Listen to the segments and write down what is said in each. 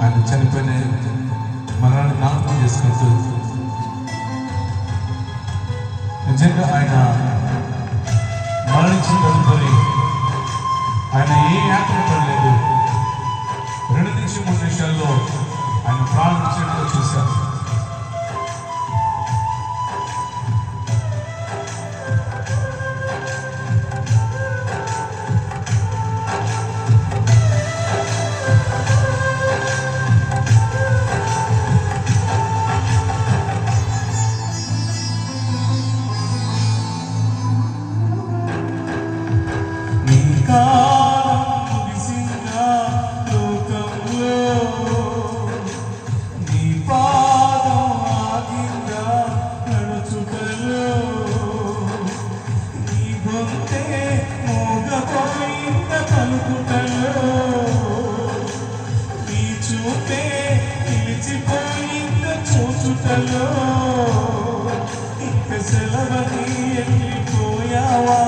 ఆయన చనిపోయిన మరణాన్ని జ్ఞాపకం చేసుకుంటూ నిజంగా ఆయన మరణించిన తదుపరి ఆయన ఏ యాత్ర పడలేదు. 2 నుంచి 3 నిమిషాల్లో ఆయన ప్రారంభించినట్టుగా చూశారు. ఇంక సెలవని వెళ్ళిపోయావా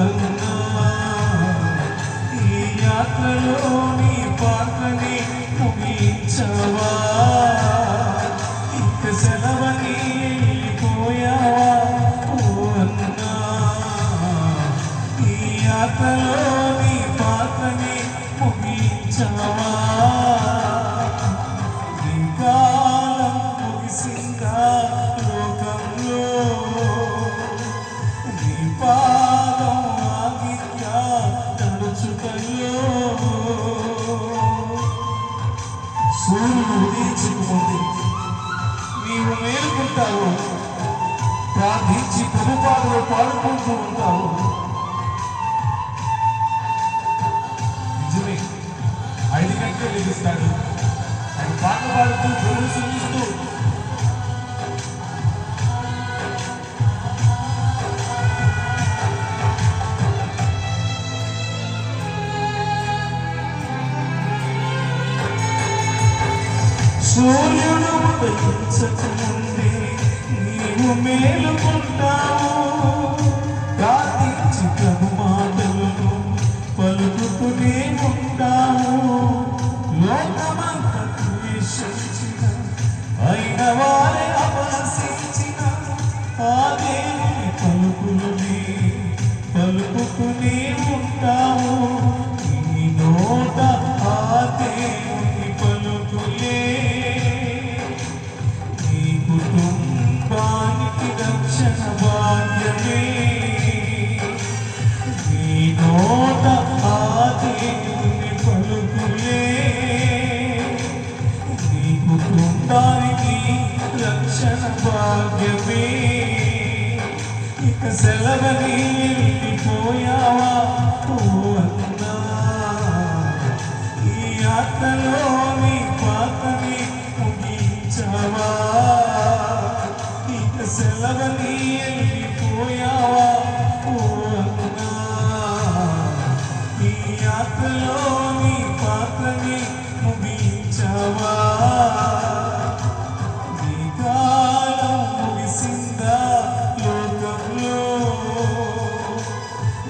అన్నా, ఈ యాత్రలో నీ పాత్రని ముగించవా. ఇంక సెలవని వెళ్ళిపోయావా అన్నా, ఈ యాత్రలో నీ పాత్రని ముగించవా. సూర్యుడు ఉదయించకముందే నీవు మేలుకుంటావు, ప్రార్థించి ప్రభుపాదలో పాడుకుంటూ ఉంటావు. నిజమే, 5 గంటలు లెగిస్తాడు. ఆయన పాట పాడుతూ దేవుని స్తుతిస్తూ సూర్యుడు ఉదయించకముందే నీవు మేలుకుంటావు, ప్రార్థించి ప్రభు మాటలను పలుకుతూనే ఉంటావు. లోకమంతా ద్వేషించిన, అయిన వారే అపహసించిన ఆ దేవుని పలుకులని పలుకుతూనే ఉంటావు. నీ నోట ఆ దేవుని పలుకులే కుటుంబానికి రక్షణ భాగ్యమే. నీ నోట ఆ దేవుని పలుకులే నీ కుటుంబానికి రక్షణ భాగ్యమే. ఇక సెలవని వెళ్ళిపోయావా అన్నా, ఈ యాత్రలో నీ పాత్రని ముగించవా. సెలవని వెళ్ళిపోయావా అన్నా, ఈ యాత్రలో నీ పాత్రని ముగించవా. నీ కాలం ముగిసిందా లోకంలో,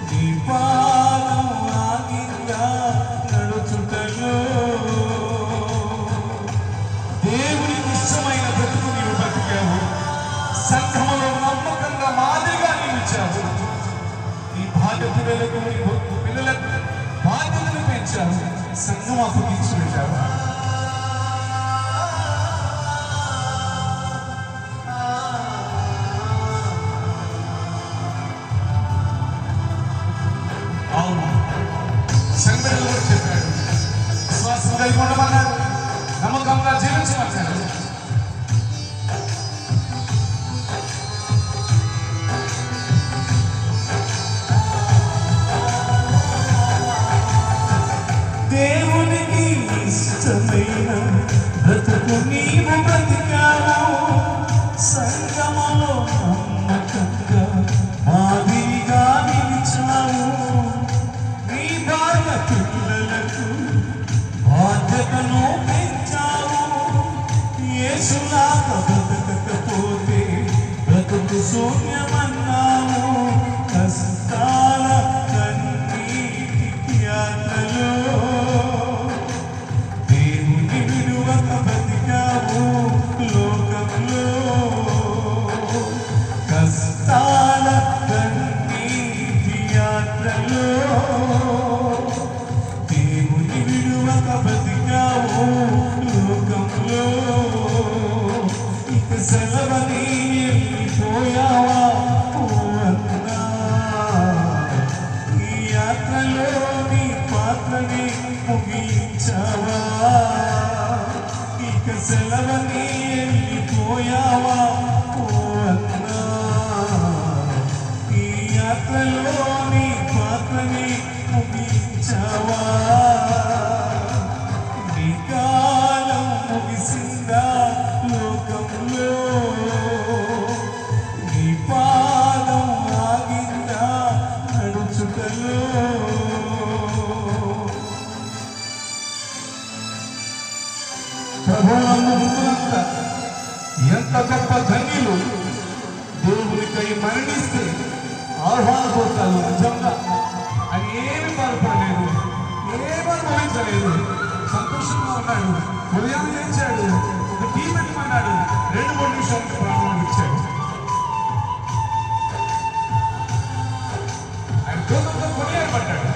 నీ పాదం ఆగిందా నడుచుటలో. దేవునికి ఇష్టమైన బ్రతుకు నీవు బతికావు, సంఘములో నమ్మకంగా మాదిరిగా నిలిచావు. నీ బాధ్యత పిల్లలకు బాధ్యతను పెంచావు, సంఘం అప్పగించి వెళ్ళావు. అవును, సంఘంలో చెప్పాడు, విశ్వాసం కలిగి ఉండమన్నాడు, నమ్మకంగా జీవించమన్నాడు. దేవునికి ఇష్టమైన బ్రతుకు నీవు బ్రతికావు, సంగమలో నమ్మకంగా మాదిరిగా నిలిచావు. నీ భార్య పిల్లలకు బాధ్యతను పెంచావు. యేసులాగా బ్రతకకపోతే బ్రతుకు శూన్యమన్నావు. కష్టాల కన్నీటి యాత్రలో దేవుని దేవుని విడువక బతికావు లోకంలో, ఇక సెలవని వెళ్ళిపోయావా ఓ అన్నా. ఈ యాత్రలో నీ పాత్రని ముగించావా, ఇక సెలవని వెళ్ళిపోయావా ఓ అన్నా. ఈ యాత్రలో నీ పాత్రని ముగించావా, నీ కాలం ముగిసిందా లోకంలో, నీ పాదం ఆగిందా నడుచుటలో. ప్రభువులంతా ఎంత గొప్ప ధన్యులు, దేవునికై మరణిస్తే ఆహ్వానపోతారు. నిజంగా అని ఏమి బాధపడలేదు, ఏమి అనుభవించలేదు, సంతోషంగా ఉన్నాడు. ఉదయం లేచాడు, ఒక టీ పెట్టమన్నాడు, 2-3 నిమిషాలకు ప్రాణం ఇచ్చాడు. ఆయన దూరంతో కొనియాడబడ్డాడు.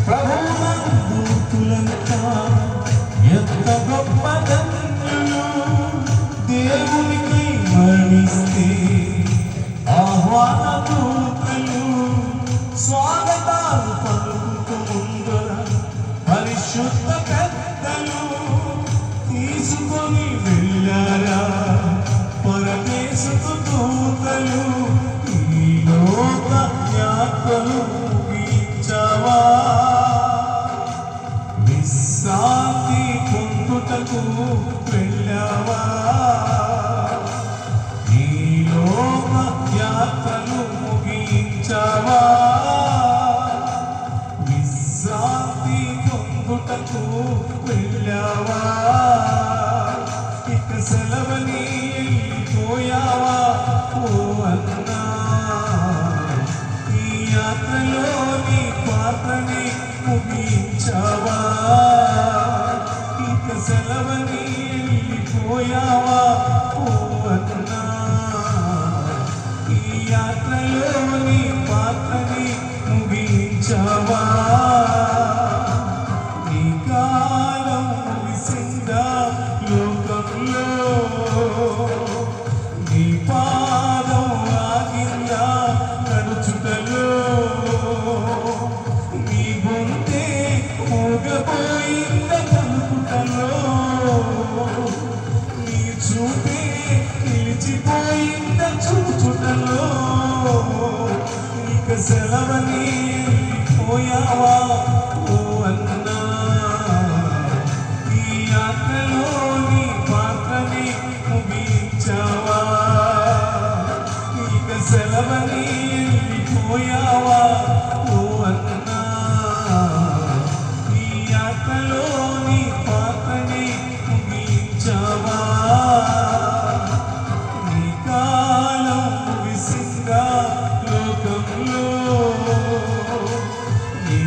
ప్రభువులంతా ఎంత గొప్ప ధన్యులు, దేవునికి మరణిస్తే ఆహ్వాన దూతలు స్వాగతాలు పలుకుతూ ముందర పరిశుద్ధ పెద్దలు తీసుకొని వెళ్ళారా పరమేశపు దూతలు. ఈ లోక యాత్రలు ముగించావా, విశ్రాంతి పొందుటకు వెళ్ళావా. ఈ లోక యాత్రలు ముగించావా, విశ్రాంతి పొందుటకు వెళ్ళావా, ఇక సెలవని వెళ్ళిపోయావా ఓ అన్నా. ఈ యాత్రలో నీ పాత్రని ముగించావా, ఇక సెలవని వెళ్ళిపోయావా ఓ అన్నా. ఈ యాత్రలో నీ పాత్రని ముగించావా, నీ కాలం ముగిసిందా లోకంలో, నీ పాదం ఆగిందా నడుచుటలో. నీ గొంతే మూగపోయింద పలుకుటలో, నీ చూపే నిలిచిపోయింద చూచుటలో. ఇక సెలవని పోయావా ఓ అన్నా. ఈ యాత్రలో నీ పాత్రని ముగించావా, ఇక సెలవని పోయావా ఓ అన్నా. ఈ యాత్రలో నీ పాత్రని ముగించావా, నీ కాలం ముగిసిందా లోకంలో, నీ